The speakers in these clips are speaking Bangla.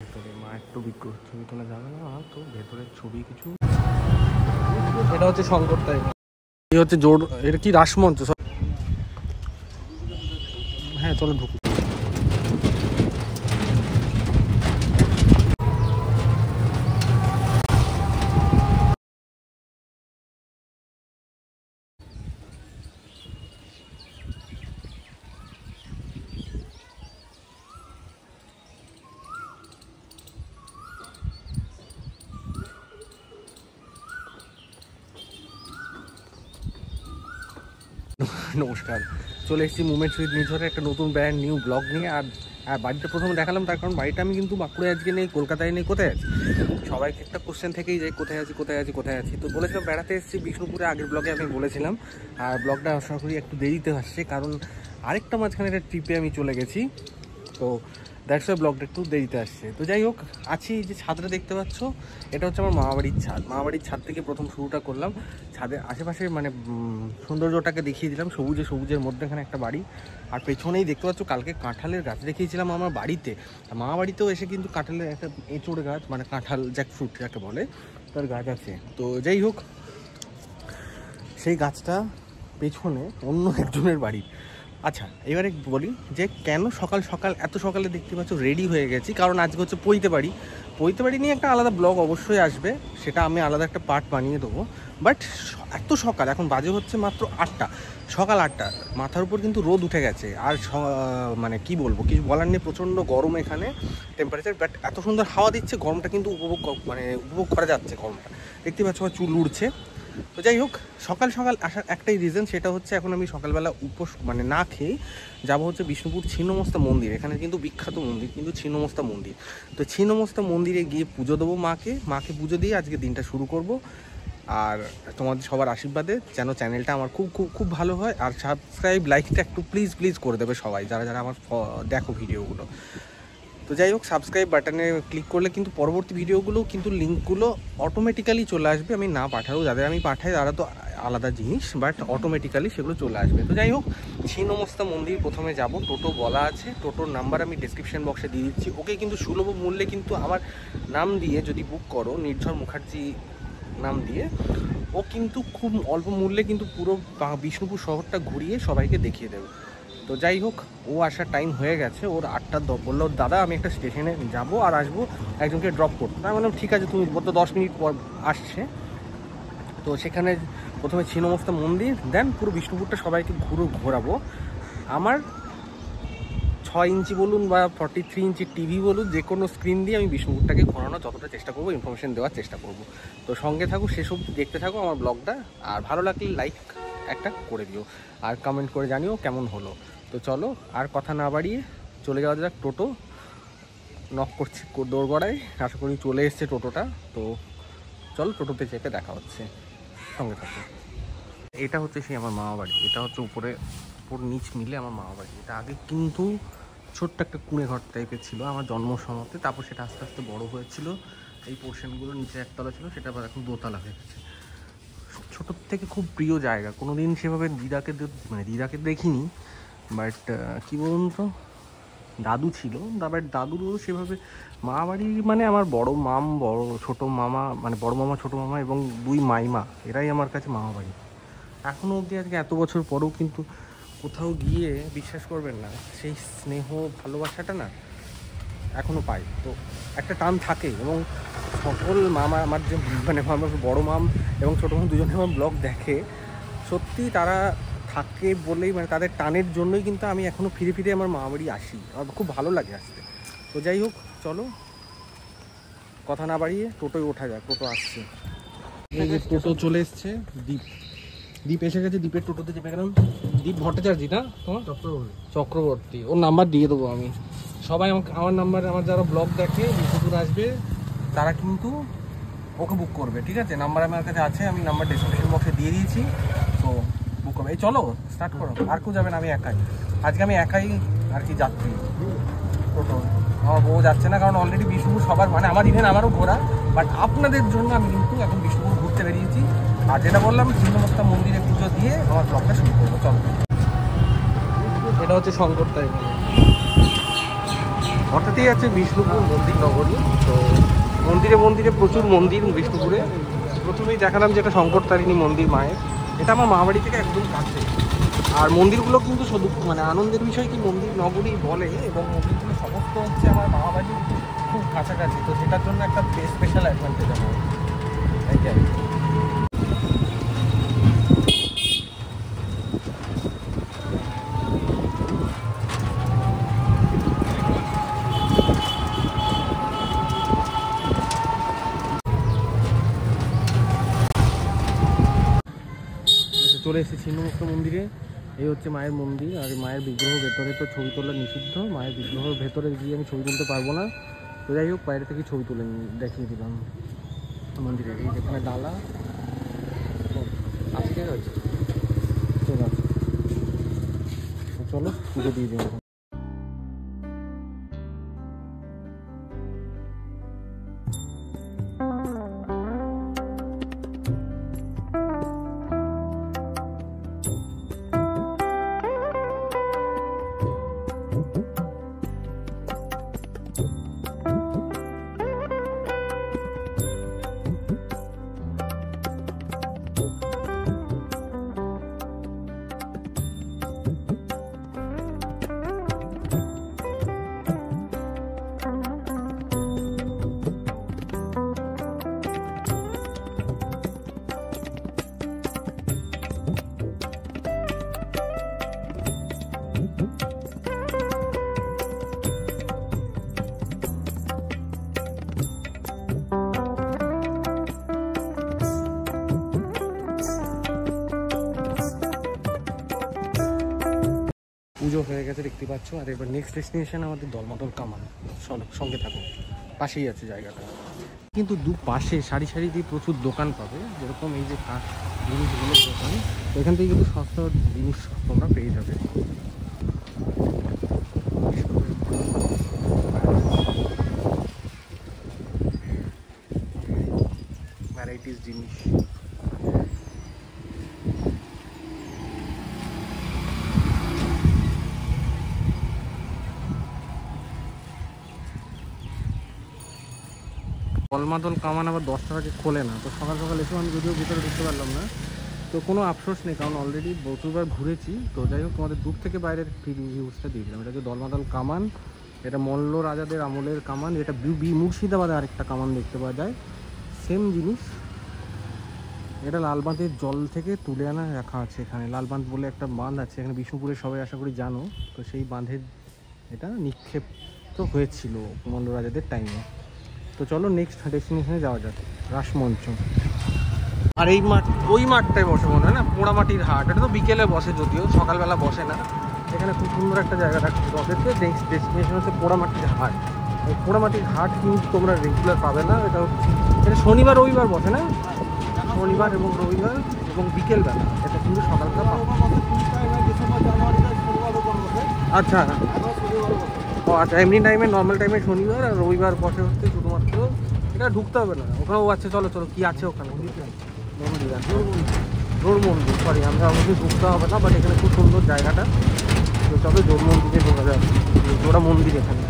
ভেতরে মা একটু ছবি তোলা যাবে না, তো ভেতরের ছবি কিছু। এটা হচ্ছে শঙ্কর টাইম, এই হচ্ছে জোর, এটা কি রাসমঞ্চ। হ্যাঁ চলো ঢুকু। নমস্কার, চলে এসেছি মুভমেন্টস উইথ নিঝরে একটা নতুন ব্র্যান্ড নিউ ব্লগ নিয়ে। আর বাড়িটা প্রথমে দেখালাম, তার কারণ বাড়িটা আমি কিন্তু বাঁকুড়ায় আজকে নেই, কলকাতায় নেই। কোথায় আছি? সবাইকে একটা কোশ্চেন থেকেই যাই, কোথায় আছি কোথায় আছি কোথায় আছি। তো বলেছিলাম বেড়াতে এসেছি বিষ্ণুপুরে, আগের ব্লগে আমি বলেছিলাম। আর ব্লগটা আশা করি একটু দেরিতে আসছে, কারণ আরেকটা মাঝখানে একটা ট্রিপে আমি চলে গেছি, তো দ্যাটস ওয়াই ব্লগটা একটু দেরিতে আসছে। তো যাই হোক, আছি যে ছাদটা দেখতে পাচ্ছ, এটা হচ্ছে আমার মামাবাড়ির ছাদ। মামাবাড়ির ছাদ থেকে প্রথম শুরুটা করলাম। ছাদের আশেপাশে মানে সৌন্দর্যটাকে দেখিয়ে দিলাম, সবুজের মধ্যেখানে একটা বাড়ি। আর পেছনেই দেখতে পাচ্ছ কালকে কাঁঠালের গাছ দেখিয়েছিলাম আমার বাড়িতে। মামাবাড়িতেও এসে কিন্তু কাঁঠালের একটা এঁচোড় গাছ, মানে কাঁঠাল জ্যাকফ্রুট যাকে বলে, তার গাছ আছে। তো যাই হোক, সেই গাছটা পেছনে অন্য একজনের বাড়ি। আচ্ছা, এবারে বলি যে কেন সকাল সকাল এত সকালে দেখতে পাচ্ছ রেডি হয়ে গেছি, কারণ আজকে হচ্ছে পৈতে বাড়ি নিয়ে একটা আলাদা ব্লগ অবশ্যই আসবে, সেটা আমি আলাদা একটা পার্ট বানিয়ে দেবো। বাট এত সকাল, এখন বাজে হচ্ছে মাত্র 8টা, সকাল 8টা, মাথার উপর কিন্তু রোদ উঠে গেছে। আর মানে কি বলবো, কিছু বলার নেই, প্রচণ্ড গরম এখানে টেম্পারেচার। বাট এত সুন্দর হাওয়া দিচ্ছে, গরমটা কিন্তু উপভোগ করা যাচ্ছে। গরমটা দেখতে পাচ্ছ, আমার চুল উড়ছে। তো যাই হোক, সকাল সকাল আসার একটাই রিজন, সেটা হচ্ছে এখন আমি সকালবেলা না খেয়ে যাবো হচ্ছে বিষ্ণুপুর ছিন্নমস্তা মন্দির। এখানে কিন্তু বিখ্যাত মন্দির কিন্তু ছিন্নমস্তা মন্দির। তো ছিন্নমস্তা মন্দিরে গিয়ে পুজো দেবো মাকে পুজো দিয়ে আজকে দিনটা শুরু করব। আর তোমাদের সবার আশীর্বাদে যেন চ্যানেলটা আমার খুব খুব খুব ভালো হয়। আর সাবস্ক্রাইব লাইকটা একটু প্লিজ করে দেবে সবাই, যারা যারা আমার দেখো ভিডিওগুলো। তো যাই হোক, সাবস্ক্রাইব বাটনে ক্লিক করলে কিন্তু পরবর্তী ভিডিওগুলো কিন্তু লিঙ্কগুলো অটোমেটিক্যালি চলে আসবে, আমি না পাঠালেও। যাদের আমি পাঠাই তারা তো আলাদা জিনিস, বাট অটোমেটিক্যালি সেগুলো চলে আসবে। তো যাই হোক, ছিন্নমস্তা মন্দির প্রথমে যাব। টোটো বলা আছে, টোটোর নাম্বার আমি ডিসক্রিপশন বক্সে দিয়ে দিচ্ছি। ওকে কিন্তু সুলভ মূল্যে কিন্তু আমার নাম দিয়ে যদি বুক করো, নির্ঝর মুখার্জি নাম দিয়ে, ও কিন্তু খুব অল্প মূল্যে কিন্তু পুরো বিষ্ণুপুর শহরটা ঘুরিয়ে সবাইকে দেখিয়ে দেবে। তো যাই হোক, ও আসার টাইম হয়ে গেছে, ওর 8টা বললো দাদা আমি একটা স্টেশনে যাবো আর আসবো, একজনকে ড্রপ করতে। আমি বললাম ঠিক আছে, তুমি বলতো 10 মিনিট পর আসছে। তো সেখানে প্রথমে ছিন্নমস্তা মন্দির, দেন পুরো বিষ্ণুপুরটা সবাইকে ঘোরাবো। আমার 6 ইঞ্চি বলুন বা 43 ইঞ্চি টিভি বলুন, যে কোনো স্ক্রিন দিয়ে আমি বিষ্ণুপুরটাকে ঘোরানোর যতটা চেষ্টা করবো, ইনফরমেশন দেওয়ার চেষ্টা করব। তো সঙ্গে থাকো, সেসব দেখতে থাকো আমার ব্লগটা। আর ভালো লাগলে লাইক একটা করে দিও, আর কমেন্ট করে জানিও কেমন হলো। তো চলো, আর কথা না বাড়িয়ে চলে যাওয়া যাক। টোটো নক করছি দোরগড়ায়, আশা করি চলে এসছে টোটোটা। তো চলো, টোটোতে চেপে দেখা হচ্ছে, সঙ্গে থাকো। এটা হচ্ছে সেই আমার মামা বাড়ি, এটা হচ্ছে উপর নিচ মিলে আমার মামা বাড়ি। এটা আগে কিন্তু ছোট্ট একটা কুঁড়ে ঘর টাইপের ছিল আমার জন্ম সময়তে, তারপর সেটা আস্তে আস্তে বড় হয়েছিল। এই পোর্শনগুলো নিচে একতলা ছিল, সেটা আবার এখন দোতলা হয়ে গেছে। ছোটোর থেকে খুব প্রিয় জায়গা, কোনো দিন সেভাবে দিদাকে দেখিনি। বাট কী বলুন তো, দাদু ছিল, বাট দাদুরও সেভাবে মা বাড়ি মানে আমার বড় ছোটো মামা, মানে বড় মামা ছোটো মামা এবং 2 মাইমা, এরাই আমার কাছে মামা বাড়ি। এখনও অবধি আজকে এত বছর পরেও কিন্তু কোথাও গিয়ে বিশ্বাস করবেন না, সেই স্নেহ ভালোবাসাটা না এখনও পাই। তো একটা টান থাকে। এবং সকল মামা আমার যে আমার বড়ো মাম এবং ছোটো মাম দুজনে আমার ব্লগ দেখে, সত্যি তারা থাকে বলেই, মানে তাদের টানের জন্যই কিন্তু আমি এখনও ফিরে ফিরে আমার মামা বাড়ি আসি, আমার খুব ভালো লাগে আসতে। তো যাই হোক, চলো কথা না বাড়িয়ে টোটোয় ওঠা যাক, টোটো আসছে। এই যে টোটো চলে এসছে, দ্বীপ এসে গেছে, দ্বীপের টোটোতে চেপে গেলাম। দ্বীপ ভট্টাচার্য না তোমার? চক্রবর্তী, ওর নাম্বার দিয়ে দেবো আমি। সবাই আমার নাম্বার, আমার যারা ব্লগ দেখে বিষ্ণুপুর আসবে তারা কিন্তু ওকে বুক করবে, ঠিক আছে? নাম্বার আমার কাছে আছে, আমি নাম্বার ডিসক্রিপশন বক্সে দিয়ে দিয়েছি। তো বুক করবে। এই চলো স্টার্ট করো, আর কেউ যাবে না, আমি একাই আজকে, আমি একাই আর কি যাত্রী টোটো। আমার বউ যাচ্ছে না, কারণ অলরেডি বিষ্ণুপুর সবার, মানে আমার ইভেন আমারও ঘোরা, বাট আপনাদের জন্য আমি কিন্তু এখন বিষ্ণুপুর ঘুরতে বেরিয়েছি। আর যেটা বললাম, ছিন্নমস্তা মন্দিরে পুজো দিয়ে আমার ব্লগটা শুরু করবো। চলো, এটা হচ্ছে শঙ্কর টাইম। হঠাৎই আছে বিষ্ণুপুর মন্দির নগরী। তো মন্দিরে মন্দিরে প্রচুর মন্দির বিষ্ণুপুরে। প্রথমেই দেখালাম যে একটা শঙ্করতারিণী মন্দির মায়ের, এটা আমার মা বাড়ি থেকে একদম কাছে। আর মন্দিরগুলো কিন্তু শুধু মানে আনন্দের বিষয় কি মন্দির নগরী বলে, এবং মন্দিরগুলো সমস্ত হচ্ছে আমার মা বাড়ির খুব কাছাকাছি। তো সেটার জন্য একটা স্পেশাল অ্যাডভান্টেজ আমার এইটাই। চলে এসেছি ছিন্নমস্ত মন্দিরে। এই হচ্ছে মায়ের মন্দির, আর মায়ের বিগ্রহ ভেতরে তো ছবি তোলা নিষিদ্ধ। মায়ের বিগ্রহের ভেতরে গিয়ে আমি ছবি তুলতে পারবো না। তো যাই হোক, বাইরে থেকে ছবি তুলে দেখিয়ে দিলাম মন্দিরে। এই যেখানে ডালা আজকে আছে, ঠিক আছে, চলো পুজো দিয়ে দিই। পুজো হয়ে গেছে দেখতে পাচ্ছ। আর এবার নেক্সট ডেস্টিনেশন আমাদের দলমাদল কামান। চলো সঙ্গে থাকো, পাশেই আছে জায়গাটা। কিন্তু দুপাশে সারি সারি দিয়ে প্রচুর দোকান পাবে, যেরকম এই যে কাঠ জিনিসগুলোর দোকান। তো এখান থেকে কিন্তু সস্তা জিনিস তোমরা পেয়ে যাবে। ভ্যারাইটিস জিনিস। দলমাদল কামান আবার 10টা আগে খোলে না। তো সকাল সকাল এসে আমি যদিও ভিতরে ঢুকতে পারলাম না, তো কোনো আফসোস নেই, কারণ অলরেডি বহুবার ঘুরেছি। তো যাই হোক, তোমাদের দূর থেকে বাইরের ভিউজটা দিয়ে দিলাম। এটা হচ্ছে দলমাদল কামান, এটা মল্ল রাজাদের আমলের কামান। এটা মুর্শিদাবাদে আরেকটা কামান দেখতে পাওয়া যায়, সেম জিনিস। এটা লালবাঁধের জল থেকে তুলে আনা রাখা আছে এখানে। লালবাঁধ বলে একটা বাঁধ আছে এখানে, বিষ্ণুপুরে সবাই আশা করি জানো। তো সেই বাঁধের এটা নিক্ষেপ্ত হয়েছিল মল্ল রাজাদের টাইমে। তো চলো নেক্সট ডেস্টিনেশনে যাওয়া যাক, রাসমঞ্চ। আর এই মাঠ, ওই মাঠটায় বসে মনে হয় না, পোড়ামাটির হাট। এটা তো বিকেলে বসে, যদিও সকালবেলা বসে না। এখানে খুব সুন্দর একটা জায়গা রাখছে রথেতে। নেক্সট ডেস্টিনেশন হচ্ছে পোড়ামাটির হাট। এই পোড়ামাটির হাট কিন্তু তোমরা রেগুলার পাবে না। এটা হচ্ছে, এটা শনিবার রবিবার বসে না, শনিবার এবং রবিবার এবং বিকেলবেলা। এটা কিন্তু সকালবেলা পাবে। আচ্ছা, ও আচ্ছা, এমনি টাইমে নর্মাল টাইমে শনিবার, আর রবিবার বসে হচ্ছে শুধুমাত্র। এটা ঢুকতে হবে না ওখানে। ও আচ্ছা, চলো চলো, কি আছে ওখানে? মন্দির আছে, জোর মন্দির, সরি, আমরা অবশ্যই ঢুকতে হবে না, বাট এখানে খুব সুন্দর জায়গাটা। তো চলো জোর মন্দিরে ঢোকা যায়। জোড়া মন্দির এখানে।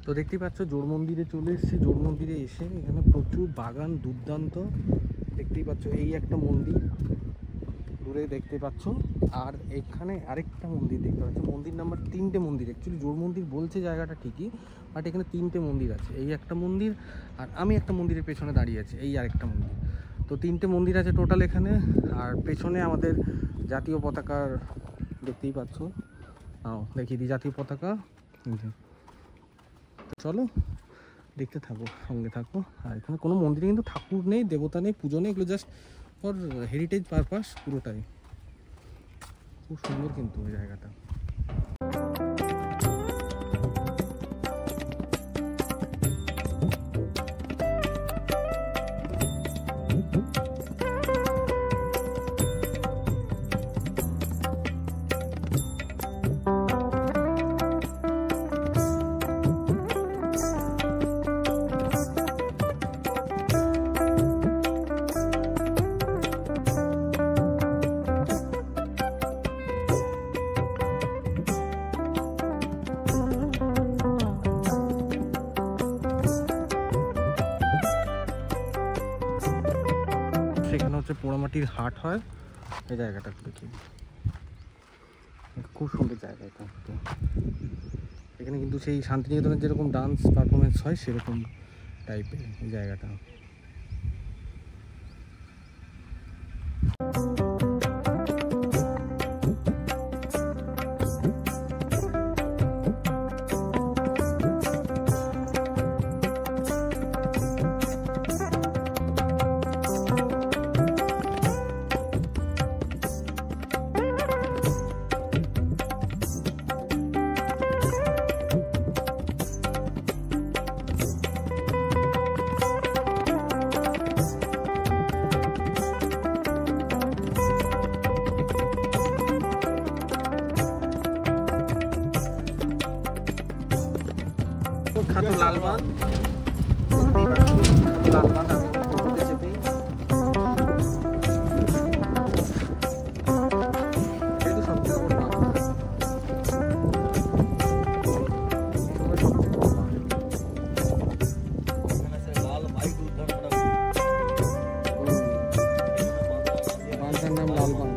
তো দেখতেই পাচ্ছ জোর মন্দিরে চলে এসেছি। জোর মন্দিরে এসে এখানে প্রচুর বাগান, দুর্দান্ত। দেখতেই পাচ্ছ এই একটা মন্দির দূরে দেখতে পাচ্ছ, আর এখানে আরেকটা মন্দির দেখতে পাচ্ছ। মন্দির নাম্বার 3টে মন্দির। অ্যাকচুয়ালি জোর মন্দির বলছে জায়গাটা ঠিকই, বাট এখানে 3টে মন্দির আছে। এই একটা মন্দির, আর আমি একটা মন্দিরের পেছনে দাঁড়িয়ে আছি, এই আরেকটা মন্দির। তো 3টে মন্দির আছে টোটাল এখানে। আর পেছনে আমাদের জাতীয় পতাকার দেখতেই পাচ্ছ দেখিয়ে দিই জাতীয় পতাকা। চলো দেখতে থাকো, সঙ্গে থাকো। আর এখানে কোনো মন্দিরে কিন্তু ঠাকুর নেই, দেবতা নেই, পুজো নেই, এগুলো জাস্ট ফর হেরিটেজ পারপাস পুরোটাই। খুব সুন্দর কিন্তু ওই জায়গাটা। সেখানে হচ্ছে পোড়ামাটির হাট হয়, এই জায়গাটা দেখি, খুব সুন্দর জায়গা এটা। এখানে কিন্তু সেই শান্তিনিকেতনের যেরকম ডান্স পারফরমেন্স হয় সেরকম টাইপের এই জায়গাটা। খাতো লালবাগ, লালবাগ নাম লালবাগ।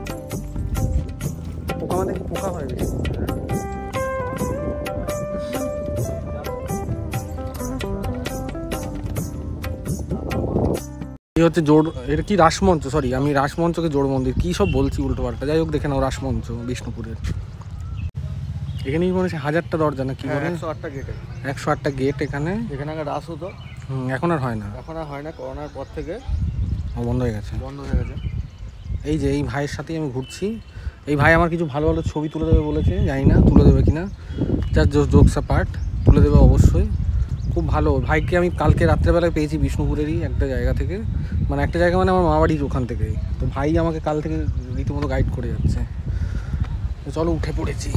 পোকা মানে কি পোকা হয় বেশি। এই হচ্ছে জোড়, এটা কি রাসমঞ্চ, সরি আমি রাসমঞ্চকে জোড় মন্দির কি সব বলছি উল্টো পাল্টা। যাই হোক দেখে নাও রাসমঞ্চ বিষ্ণুপুরের। এখানে মনে হচ্ছে 1000টা দরজা না কি বলে, 108টা গেট, 108টা গেট এখানে। এখানে আগে রাস হতো, এখন আর হয় না, এখন আর হয় না, করোনার পর থেকে বন্ধ হয়ে গেছে, বন্ধ হয়ে গেছে। এই যে এই ভাইয়ের সাথেই আমি ঘুরছি, এই ভাই আমার কিছু ভালো ভালো ছবি তুলে দেবে বলেছে, জানি না তুলে দেবে কিনা, জাস্ট জোকস পার্ট তুলে দেবে অবশ্যই। খুব ভালো ভাইকে আমি কালকে রাত্রেবেলায় পেয়েছি বিষ্ণুপুরেরই একটা জায়গা থেকে, মানে একটা জায়গা মানে আমার মামাবাড়ির ওখান থেকেই। তো ভাই আমাকে কাল থেকে রীতিমতো গাইড করে যাচ্ছে। তো চলো উঠে পড়েছি।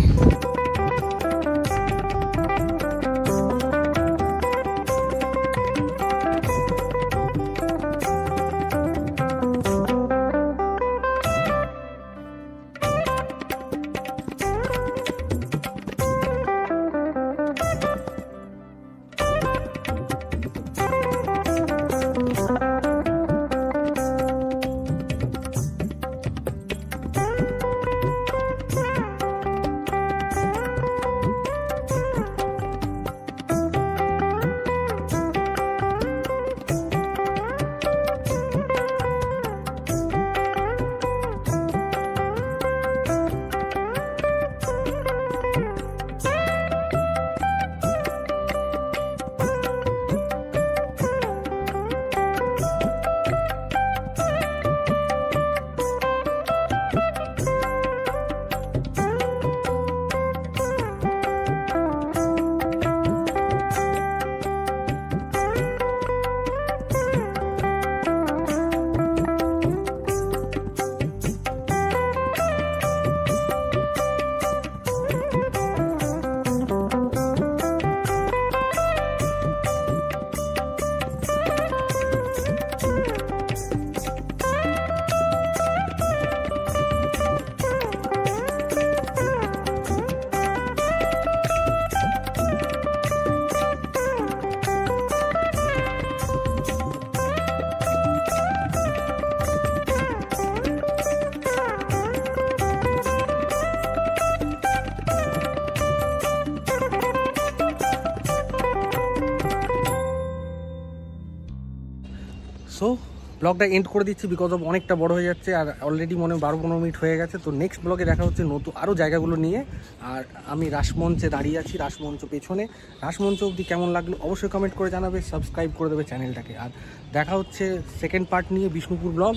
সো ব্লগটা এন্ড করে দিচ্ছি বিকজ অফ অনেকটা বড় হয়ে যাচ্ছে, আর অলরেডি মনে 12-15 মিনিট হয়ে গেছে। তো নেক্সট ব্লগে দেখা হচ্ছে নতুন আরও জায়গাগুলো নিয়ে। আর আমি রাসমঞ্চে দাঁড়িয়ে আছি, রাসমঞ্চ পেছনে। রাসমঞ্চ অবধি কেমন লাগলো অবশ্যই কমেন্ট করে জানাবে, সাবস্ক্রাইব করে দেবে চ্যানেলটাকে। আর দেখা হচ্ছে সেকেন্ড পার্ট নিয়ে, বিষ্ণুপুর ব্লগ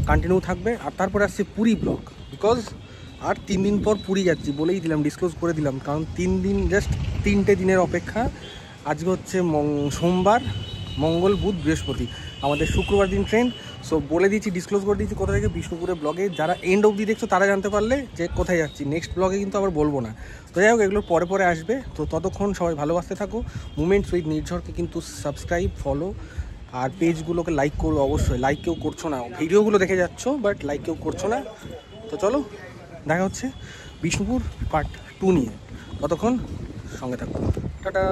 কন্টিনিউ থাকবে। আর তারপরে আসছে পুরী ব্লগ, বিকজ আর 3 দিন পর পুরী যাচ্ছি, বলেই দিলাম, ডিসক্লোজ করে দিলাম, কারণ 3 দিন, জাস্ট 3টে দিনের অপেক্ষা। আজকে হচ্ছে সোমবার, মঙ্গল, বুধ, বৃহস্পতি, আমাদের শুক্রবার দিন ট্রেন। সো বলে দিচ্ছি, ডিসক্লোজ করে দিচ্ছি কোথা থেকে, বিষ্ণুপুরের ব্লগে যারা এন্ড অবধি দেখছো তারা জানতে পারলে যে কোথায় যাচ্ছি। নেক্সট ব্লগে কিন্তু আবার বলবো না। তো যাই হোক, এগুলো পরে পরে আসবে। তো ততক্ষণ সবাই ভালোবাসতে থাকো। মুভমেন্টস উইথ নির্ঝরকে কিন্তু সাবস্ক্রাইব, ফলো আর পেজগুলোকে লাইক করো অবশ্যই। লাইক কেউ করছো না, ভিডিওগুলো দেখে যাচ্ছ বাট লাইক কেউ করছো না। তো চলো, দেখা হচ্ছে বিষ্ণুপুর পার্ট 2 নিয়ে। ততক্ষণ সঙ্গে থাকো, টাটা।